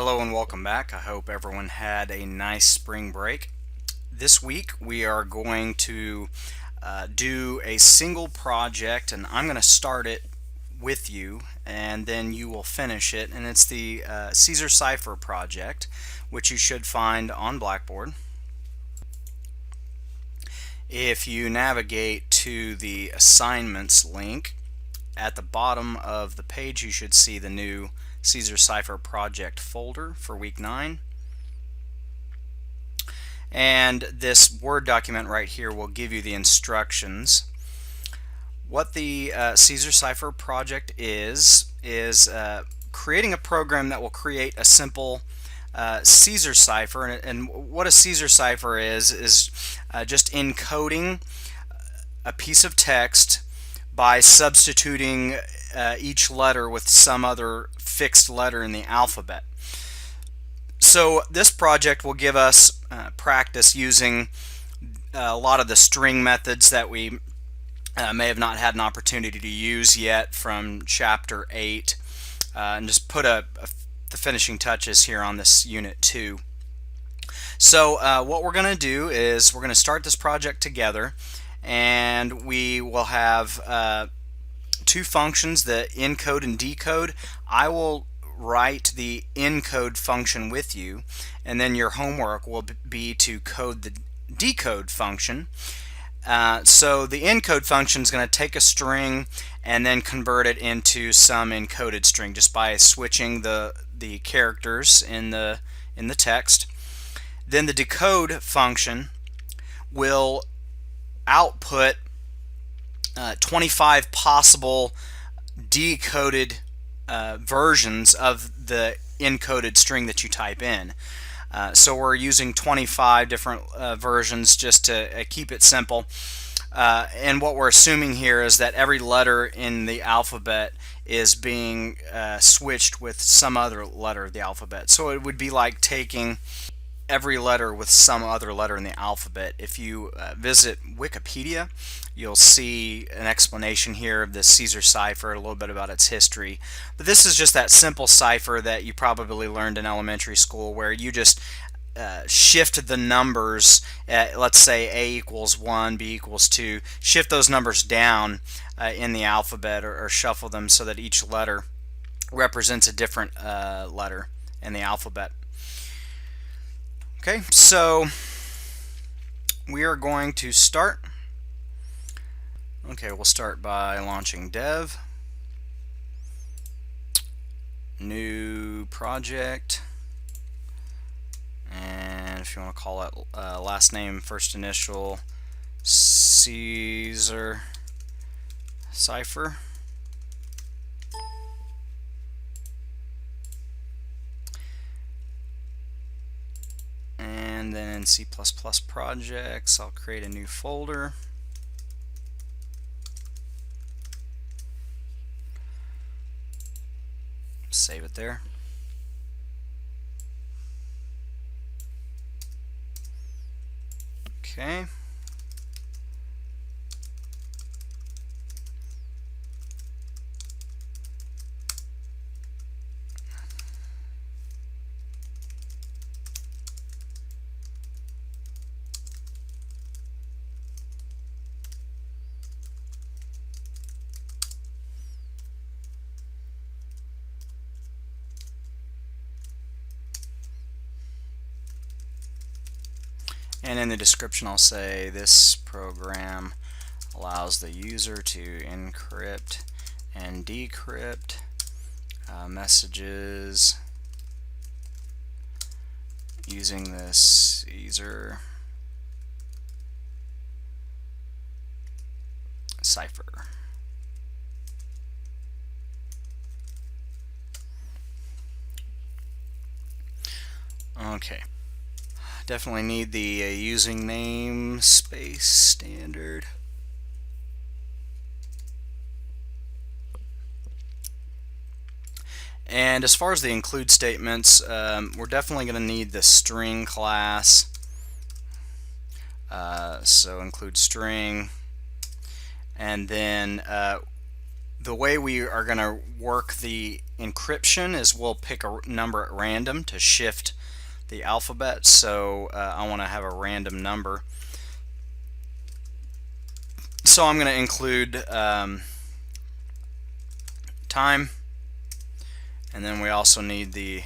Hello and welcome back. I hope everyone had a nice spring break. This week we are going to do a single project, and I'm going to start it with you and then you will finish it, and it's the Caesar Cypher project, which you should find on Blackboard. If you navigate to the assignments link at the bottom of the page, you should see the new Caesar Cypher project folder for week 9. And this Word document right here will give you the instructions. What the Caesar Cypher project is creating a program that will create a simple Caesar cipher. And what a Caesar cipher is just encoding a piece of text by substituting each letter with some other fixed letter in the alphabet. So this project will give us practice using a lot of the string methods that we may have not had an opportunity to use yet from chapter 8, and just put the finishing touches here on this unit 2. So what we're going to do is we're going to start this project together, and we will have two functions, the encode and decode. I will write the encode function with you, and then your homework will be to code the decode function. So the encode function is going to take a string and then convert it into some encoded string just by switching the characters in the text. Then the decode function will output 25 possible decoded versions of the encoded string that you type in. So we're using 25 different versions just to keep it simple. And what we're assuming here is that every letter in the alphabet is being switched with some other letter of the alphabet. So it would be like taking every letter with some other letter in the alphabet. If you visit Wikipedia, you'll see an explanation here of the Caesar cipher, a little bit about its history. But this is just that simple cipher that you probably learned in elementary school, where you just shift the numbers at, let's say, A equals 1, B equals 2, shift those numbers down in the alphabet, or shuffle them so that each letter represents a different letter in the alphabet. Okay, so we are going to start. Okay, we'll start by launching dev, new project, and if you want to call it last name, first initial, Caesar Cypher. And then in C++ projects, I'll create a new folder. Save it there. Okay. And in the description I'll say this program allows the user to encrypt and decrypt messages using this Caesar cipher. Okay. Definitely need the using namespace standard. And as far as the include statements, we're definitely going to need the string class. So include string, and then the way we are going to work the encryption is we'll pick a number at random to shift the alphabet. So I want to have a random number. So I'm going to include time, and then we also need the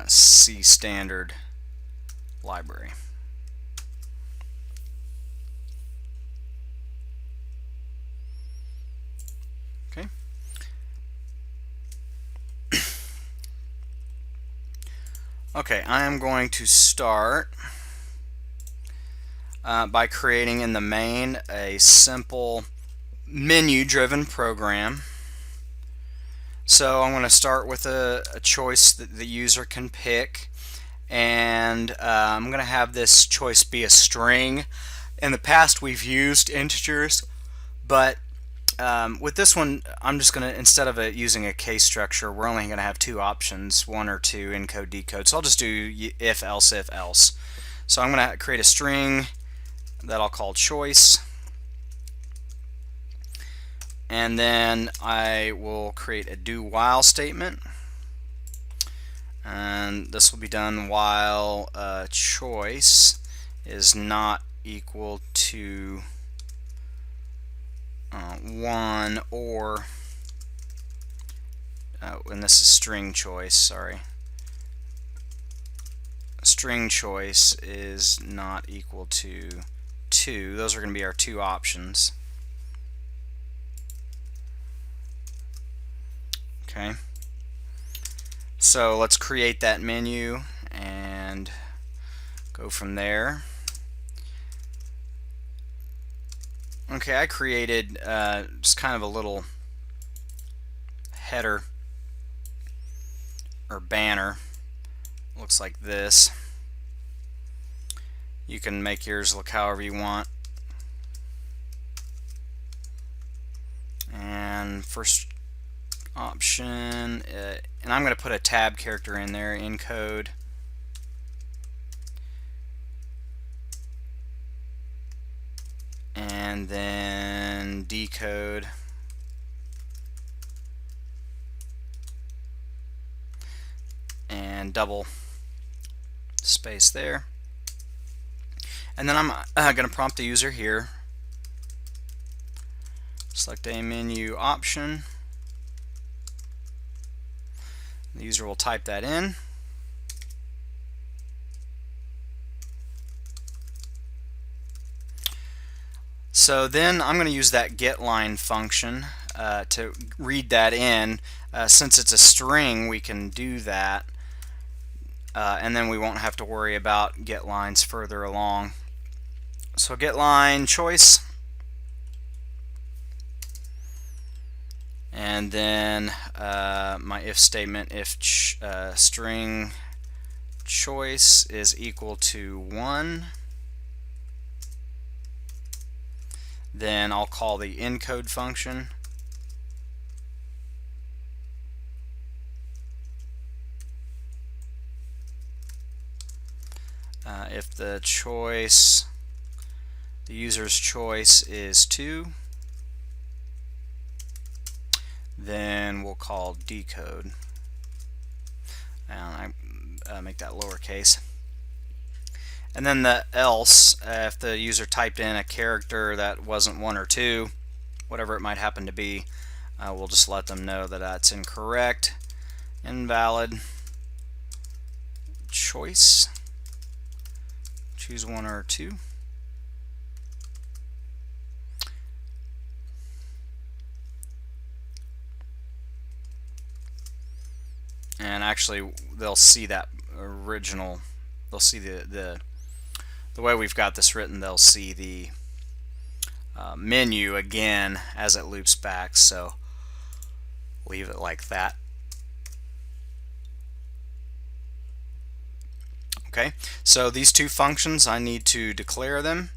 C standard library. Okay. Okay, I am going to start by creating in the main a simple menu-driven program. So I'm going to start with a choice that the user can pick, and I'm going to have this choice be a string. In the past we've used integers, but with this one I'm just going to, instead of using a case structure, we're only going to have two options, one or two, encode, decode. So I'll just do if, else, if, else. So I'm going to create a string that I'll call choice, and then I will create a do while statement, and this will be done while choice is not equal to 1, or and this is string choice, sorry, string choice is not equal to 2. Those are going to be our two options. Okay, so let's create that menu and go from there. Okay, I created just kind of a little header or banner. Looks like this. You can make yours look however you want. And first option, and I'm going to put a tab character in there, encode. And then decode. And double space there. And then I'm going to prompt the user here. Select a menu option. The user will type that in. So then I'm going to use that getLine function to read that in. Since it's a string, we can do that, and then we won't have to worry about getLines further along. So getLine choice, and then my if statement, if string choice is equal to 1, then I'll call the encode function. If the choice, the user's choice is 2, then we'll call decode. And I make that lowercase. And then the else, if the user typed in a character that wasn't 1 or 2, whatever it might happen to be, we'll just let them know that that's incorrect, invalid choice. Choose 1 or 2. And actually they'll see that original, they'll see the way we've got this written, they'll see the menu again as it loops back, so leave it like that. Okay, so these two functions, I need to declare them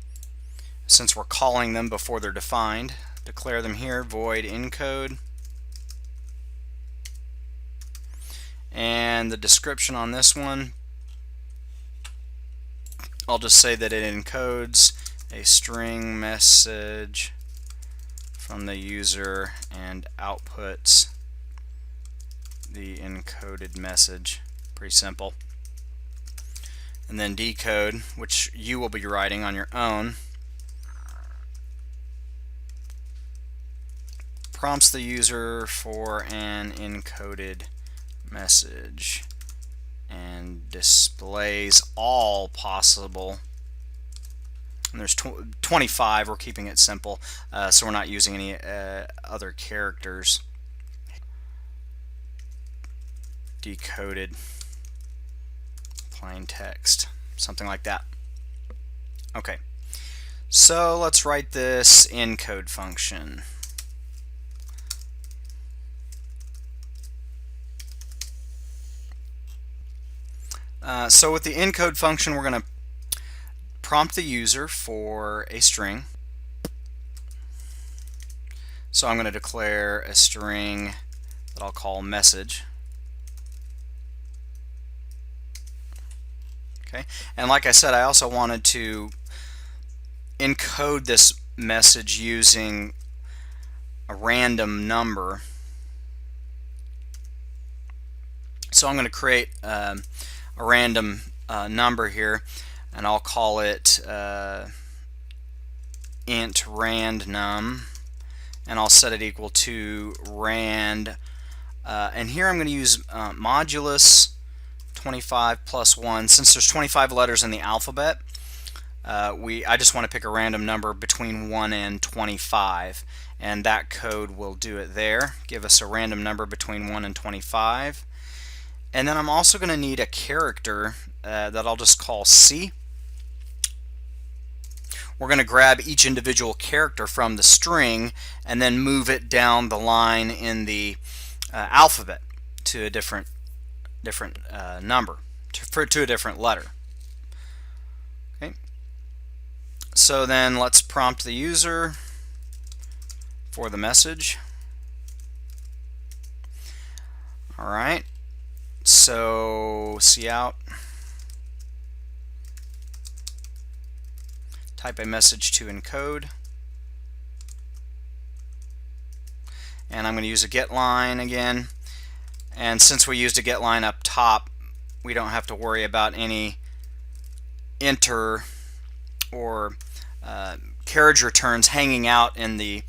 since we're calling them before they're defined. Declare them here, void encode. And the description on this one, I'll just say that it encodes a string message from the user and outputs the encoded message. Pretty simple. And then decode, which you will be writing on your own, prompts the user for an encoded message and displays all possible, and there's 25. We're keeping it simple, so we're not using any other characters. Decoded plain text, something like that. Okay, so let's write this encode function. So with the encode function, we're going to prompt the user for a string. So I'm going to declare a string that I'll call message. Okay, and like I said, I also wanted to encode this message using a random number. So I'm going to create a random number here, and I'll call it int randnum, and I'll set it equal to rand, and here I'm going to use modulus 25 plus 1. Since there's 25 letters in the alphabet, I just want to pick a random number between 1 and 25, and that code will do it there. Give us a random number between 1 and 25. And then I'm also going to need a character that I'll just call C. We're going to grab each individual character from the string and then move it down the line in the alphabet to a different number, to a different letter. Okay. So then let's prompt the user for the message. All right. So cout, type a message to encode, and I'm going to use a get line again, and since we used a get line up top, we don't have to worry about any enter or carriage returns hanging out in the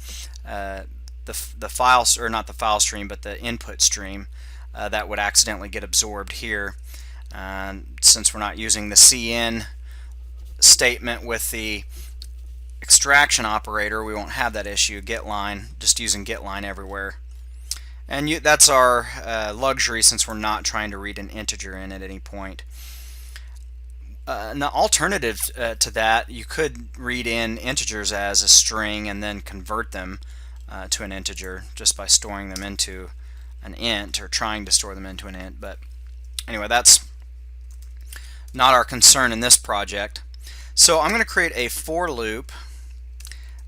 file, or not the file stream, but the input stream. That would accidentally get absorbed here. Since we're not using the cin statement with the extraction operator, we won't have that issue. Get line, just using get line everywhere. And that's our luxury, since we're not trying to read an integer in at any point. An alternative to that, you could read in integers as a string and then convert them to an integer just by storing them into an int, or trying to store them into an int. But anyway, that's not our concern in this project. So I'm going to create a for loop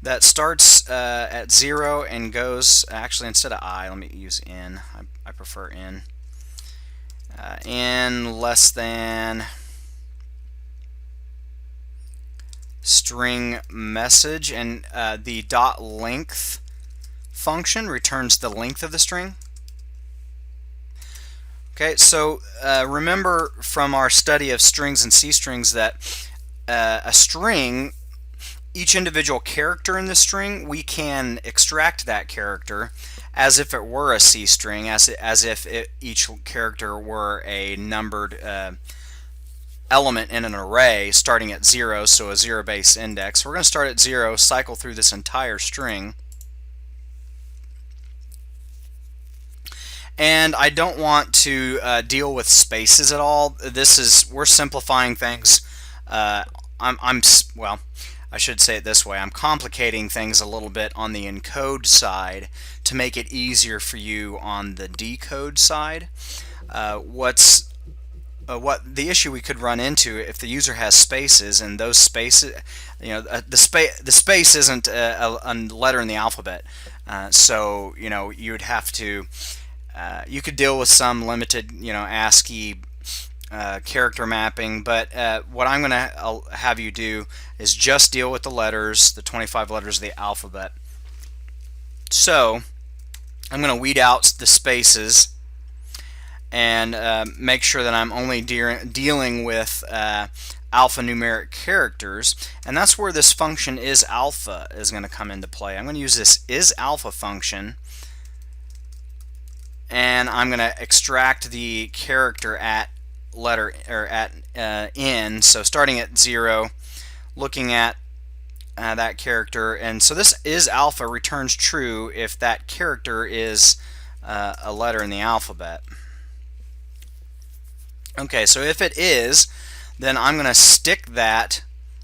that starts at 0 and goes, actually instead of I, let me use in. I prefer in. In less than string message, and the dot length function returns the length of the string. Okay, so remember from our study of strings and C strings that a string, each individual character in the string, we can extract that character as if it were a C string, as if each character were a numbered element in an array starting at 0, so a 0 base index. We're going to start at 0, cycle through this entire string. And I don't want to deal with spaces at all. We're simplifying things. Well, I should say it this way. I'm complicating things a little bit on the encode side to make it easier for you on the decode side. What the issue we could run into if the user has spaces, and those spaces, the space isn't a letter in the alphabet, so you'd have to. You could deal with some limited, ASCII character mapping, but what I'm going to have you do is just deal with the letters, the 25 letters of the alphabet. So I'm going to weed out the spaces and make sure that I'm only dealing with alphanumeric characters, and that's where this function isAlpha is going to come into play. I'm going to use this isAlpha function, and I'm going to extract the character at letter or at n. So starting at 0, looking at that character, and so this isAlpha returns true if that character is a letter in the alphabet. Okay, so if it is, then I'm going to stick that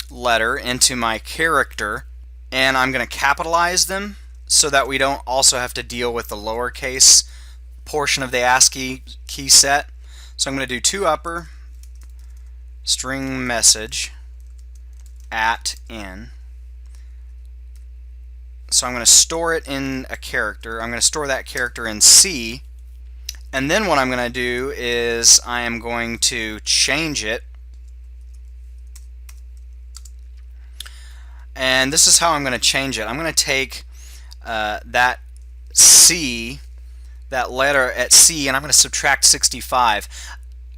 letter into my character, and I'm going to capitalize them so that we don't also have to deal with the lowercase portion of the ASCII key set. So I'm going to do to upper string message at n. So I'm going to store it in a character. I'm going to store that character in C. And then what I'm going to do is I am going to change it. And this is how I'm going to change it. I'm going to take that C, that letter at C, and I'm going to subtract 65.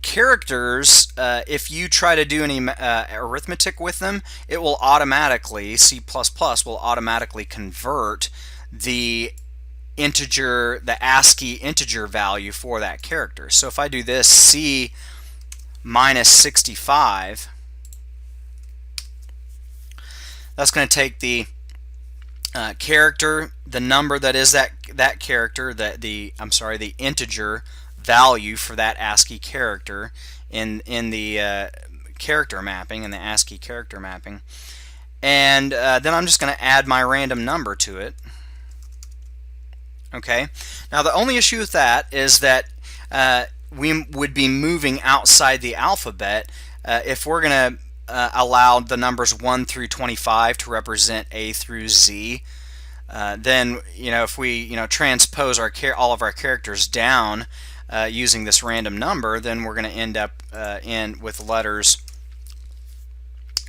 Characters, if you try to do any arithmetic with them, it will automatically, C++ will automatically convert the integer, the ASCII integer value for that character. So if I do this C minus 65, that's going to take the character, the number that is that character, the integer value for that ASCII character in the character mapping, in the ASCII character mapping, and then I'm just going to add my random number to it. Okay, now the only issue with that is that we would be moving outside the alphabet if we're going to allow the numbers 1 through 25 to represent A through Z. Then if we transpose all of our characters down using this random number, then we're going to end up with letters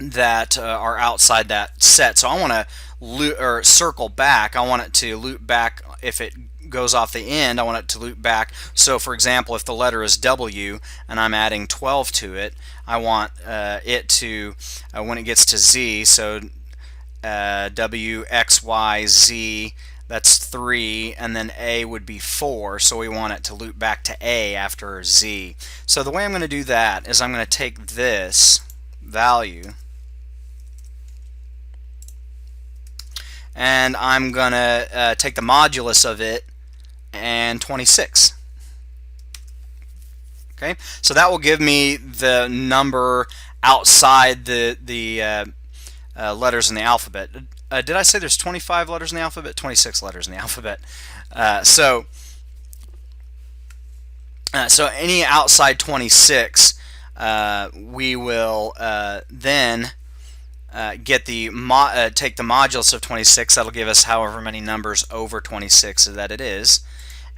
that are outside that set. So I want to circle back. I want it to loop back. If it goes off the end, I want it to loop back. So for example, if the letter is W and I'm adding 12 to it, I want it to, when it gets to Z, so W, X, Y, Z, that's 3, and then A would be 4, so we want it to loop back to A after Z. So the way I'm going to do that is I'm going to take this value and I'm going to take the modulus of it and 26. Okay, so that will give me the number outside the letters in the alphabet. Did I say there's 25 letters in the alphabet? 26 letters in the alphabet. So any outside 26, we will then get take the modulus of 26. That'll give us however many numbers over 26 that it is,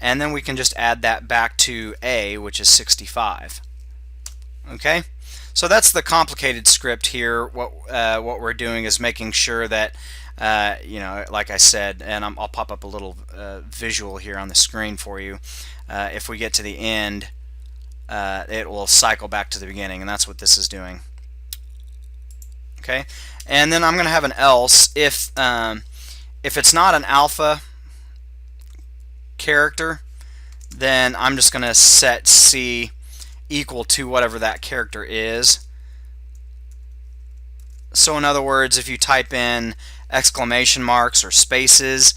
and then we can just add that back to A, which is 65. Okay, so that's the complicated script here. What we're doing is making sure that like I said, and I'll pop up a little visual here on the screen for you. If we get to the end, it will cycle back to the beginning, and that's what this is doing. Okay, and then I'm going to have an else if it's not an alpha character, then I'm just going to set C equal to whatever that character is. So in other words, if you type in exclamation marks or spaces,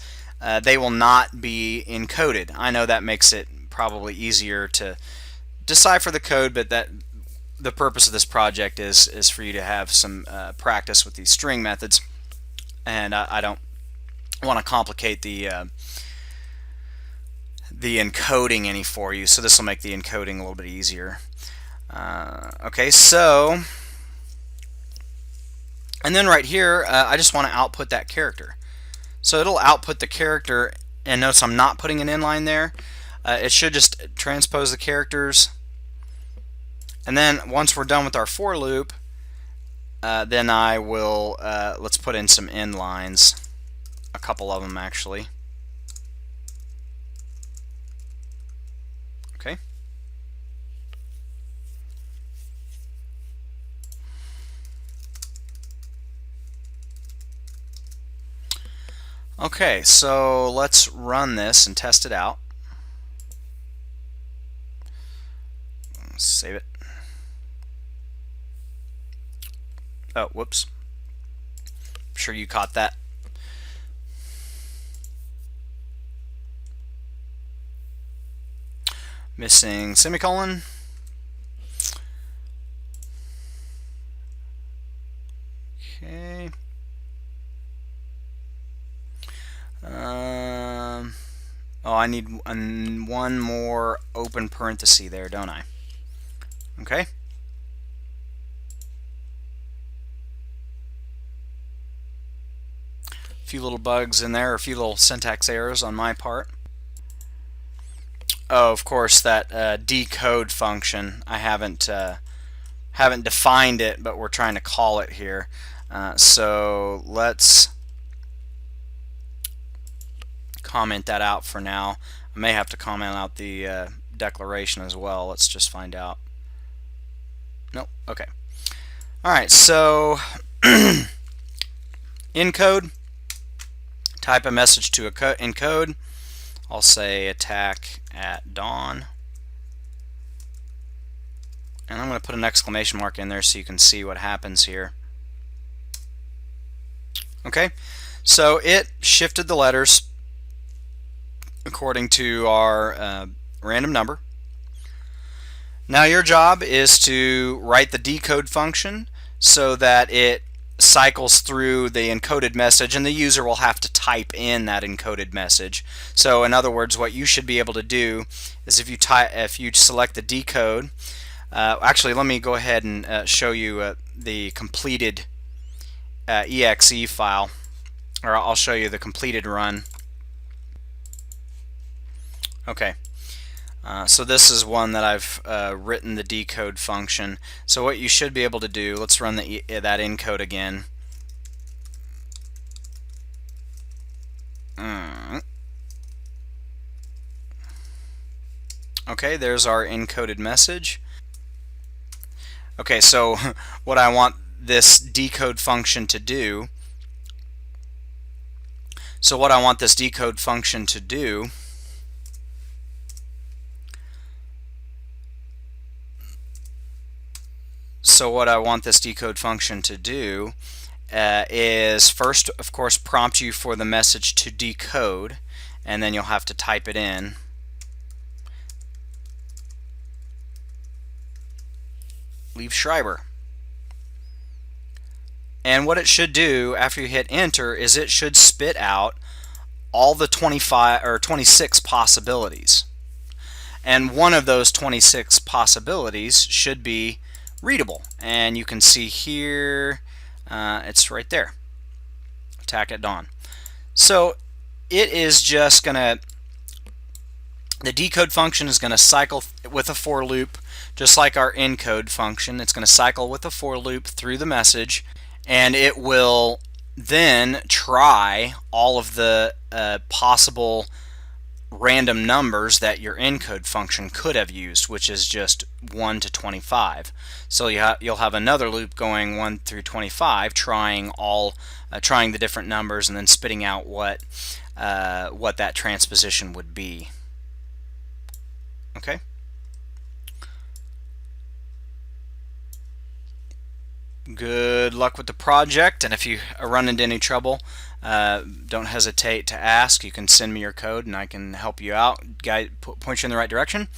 they will not be encoded. I know that makes it probably easier to decipher the code, but the purpose of this project is for you to have some practice with these string methods, and I don't want to complicate the encoding any for you, so this will make the encoding a little bit easier. Okay, so, and then right here I just want to output that character. So it'll output the character, and notice I'm not putting an inline there. It should just transpose the characters, And then once we're done with our for loop, then I will, let's put in some end lines, a couple of them actually. Okay. Okay, so let's run this and test it out. Save it. Oh, whoops. I'm sure you caught that. Missing semicolon. Okay. Oh, I need one more open parenthesis there, don't I? Okay. A few little bugs in there, a few little syntax errors on my part. Oh, of course, that decode function. I haven't defined it, but we're trying to call it here. So let's comment that out for now. I may have to comment out the declaration as well. Let's just find out. Nope. Okay. All right. So encode. Type a message to encode. I'll say attack at dawn. And I'm going to put an exclamation mark in there so you can see what happens here. Okay, so it shifted the letters according to our random number. Now your job is to write the decode function so that it cycles through the encoded message, and the user will have to type in that encoded message. So in other words, what you should be able to do is if you select the decode, actually let me go ahead and show you the completed exe file, or I'll show you the completed run. Okay. So this is one that I've written the decode function. So what you should be able to do, let's run that encode again. Okay, there's our encoded message. Okay, so what I want this decode function to do, so what I want this decode function to do is first, of course, prompt you for the message to decode, and then you'll have to type it in. Leave Schreiber. And what it should do after you hit enter is it should spit out all the 25 or 26 possibilities. And one of those 26 possibilities should be readable. And you can see here, it's right there. Attack at dawn. So it is just going to, the decode function is going to cycle with a for loop, just like our encode function. It's going to cycle with a for loop through the message, and it will then try all of the possible random numbers that your encode function could have used, which is just 1 to 25. So you'll have another loop going 1 through 25, trying the different numbers and then spitting out what that transposition would be. Okay. Good luck with the project, and if you run into any trouble, don't hesitate to ask. You can send me your code and I can help you out, point you in the right direction.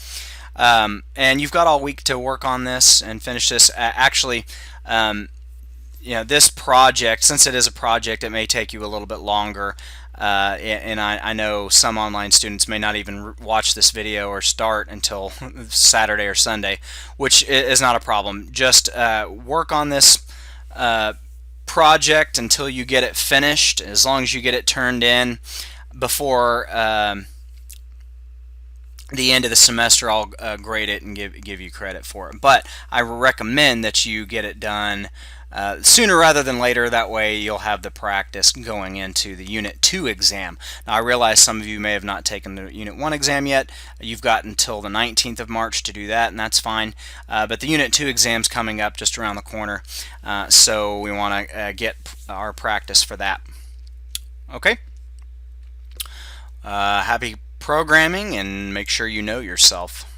And you've got all week to work on this and finish this. Actually, this project, since it is a project, it may take you a little bit longer. And I know some online students may not even watch this video or start until Saturday or Sunday, which is not a problem. Just work on this project until you get it finished, as long as you get it turned in before the end of the semester, I'll grade it and give you credit for it. But I recommend that you get it done sooner rather than later. That way you'll have the practice going into the Unit 2 exam. Now I realize some of you may have not taken the Unit 1 exam yet. You've got until the 19th of March to do that, and that's fine. But the Unit 2 exam's coming up just around the corner, so we want to get our practice for that. Okay? Happy programming, and make sure you know yourself.